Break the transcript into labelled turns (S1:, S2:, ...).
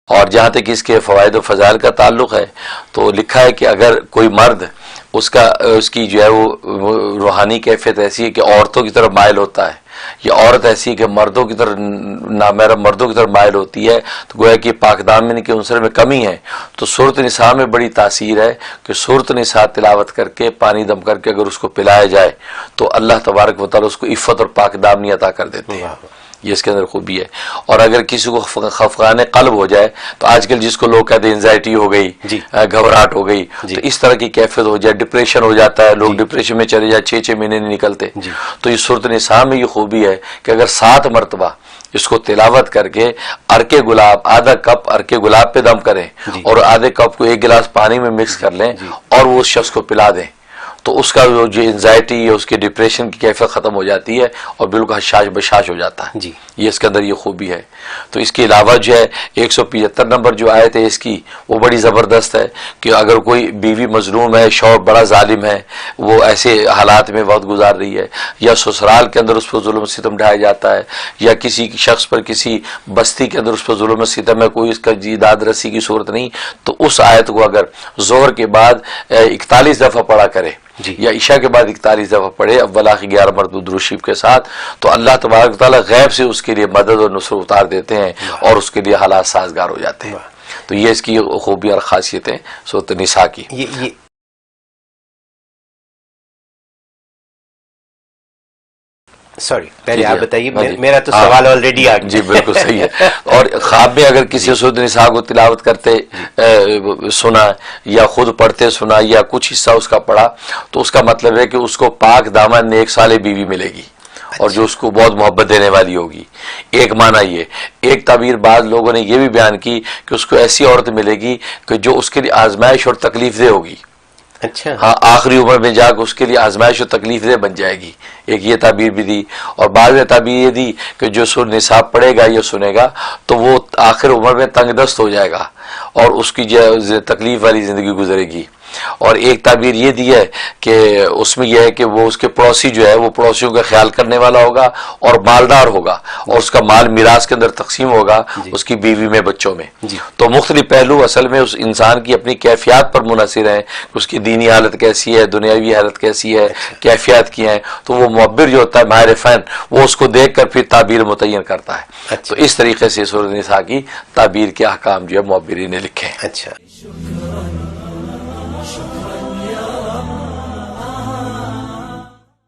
S1: اور جہاں تک اس کے فوائد و فضائل کا تعلق ہے تو لکھا ہے کہ اگر کوئی مرد اس کی جو ہے وہ روحانی کیفیت ایسی ہے کہ عورتوں کی طرف مائل ہوتا ہے، یا عورت ایسی ہے کہ مردوں کی طرف نامحرم مردوں کی طرف مائل ہوتی ہے، تو گویا کہ پاک دامنی کے عنصر میں کمی ہے، تو سورۃ نساء میں بڑی تاثیر ہے کہ سورۃ نساء تلاوت کر کے پانی دم کر کے اگر اس کو پلایا جائے تو اللہ تبارک و تعالی اس کو عفت اور پاک دامنی عطا کر دیتے ہیں. یہ اس کے اندر خوبی ہے. اور اگر کسی کو خفقان قلب ہو جائے تو آج کل جس کو لوگ کہتے ہیں انزائٹی ہو گئی، گھبراہٹ ہو گئی، تو اس طرح کی کیفیت ہو جائے، ڈپریشن ہو جاتا ہے، لوگ ڈپریشن میں چلے جائے، 6 مہینے نہیں نکلتے، تو یہ سورۃ نساء میں یہ خوبی ہے کہ اگر 7 مرتبہ اس کو تلاوت کر کے عرق گلاب، آدھا کپ عرق گلاب پہ دم کریں اور آدھے کپ کو 1 گلاس پانی میں مکس کر لیں اور وہ اس شخص کو پلا دیں، تو اس کا جو انزائٹی ہے، اس کے ڈپریشن کی کیفیت ختم ہو جاتی ہے اور بالکل حشاش بشاش ہو جاتا ہے. یہ اس کے اندر یہ خوبی ہے. تو اس کے علاوہ جو ہے 175 نمبر جو آیت ہے اس کی وہ بڑی زبردست ہے کہ اگر کوئی بیوی مظلوم ہے، شوہر بڑا ظالم ہے، وہ ایسے حالات میں وقت گزار رہی ہے، یا سسرال کے اندر اس پر ظلم و ستم ڈھایا جاتا ہے، یا کسی شخص پر کسی بستی کے اندر اس پر ظلم و ستم ہے، کوئی اس کا جیداد رسی کی صورت نہیں، تو اس آیت کو اگر ظہر کے بعد 41 دفعہ پڑھا کرے یا عشاء کے بعد 41 دفعہ پڑھے اول آخر 11 مرتبہ درود شریف کے ساتھ، تو اللہ تبارک و تعالیٰ غیب سے اس کے لیے مدد اور نصرت اتار دیتے ہیں اور اس کے لیے حالات سازگار ہو جاتے ہیں. تو یہ اس کی خوبی اور خاصیتیں سورۃ نساء کی.
S2: سوری پہلے آپ بتائیے، میرا تو سوال آلریڈی آ گیا.
S1: جی بالکل صحیح ہے. اور خواب میں اگر کسی سورۃ نساء کو تلاوت کرتے سنا یا خود پڑھتے سنا یا کچھ حصہ اس کا پڑھا تو اس کا مطلب ہے کہ اس کو پاک دامن نیک صالح بیوی ملے گی اور جو اس کو بہت محبت دینے والی ہوگی. ایک معنی یہ. ایک تعبیر بعض لوگوں نے یہ بھی بیان کی کہ اس کو ایسی عورت ملے گی کہ جو اس کے لیے آزمائش اور تکلیف دہ ہوگی.
S2: اچھا.
S1: ہاں، آخری عمر میں جا کے اس کے لیے آزمائش و تکلیف دہ بن جائے گی. ایک یہ تعبیر بھی دی. اور بعض نے تعبیر یہ دی کہ جو سورۃ نساء پڑھے گا یا سنے گا تو وہ آخر عمر میں تنگ دست ہو جائے گا اور اس کی جو تکلیف والی زندگی گزرے گی. اور ایک تعبیر یہ دی ہے کہ اس میں یہ ہے کہ وہ اس کے پڑوسی جو ہے وہ پڑوسیوں کا خیال کرنے والا ہوگا اور مالدار ہوگا اور اس کا مال میراث کے اندر تقسیم ہوگا اس کی بیوی میں، بچوں میں. تو مختلف پہلو اصل میں اس انسان کی اپنی کیفیات پر منحصر ہیں کہ اس کی دینی حالت کیسی ہے، دنیاوی حالت کیسی ہے، کیفیات کی ہیں. تو وہ معبر جو ہوتا ہے ماہر فن، وہ اس کو دیکھ کر پھر تعبیر متعین کرتا ہے. تو اس طریقے سے سورۃ نساء کی تعبیر کے احکام جو ہے معبرین نے لکھے ہیں.
S2: اچھا.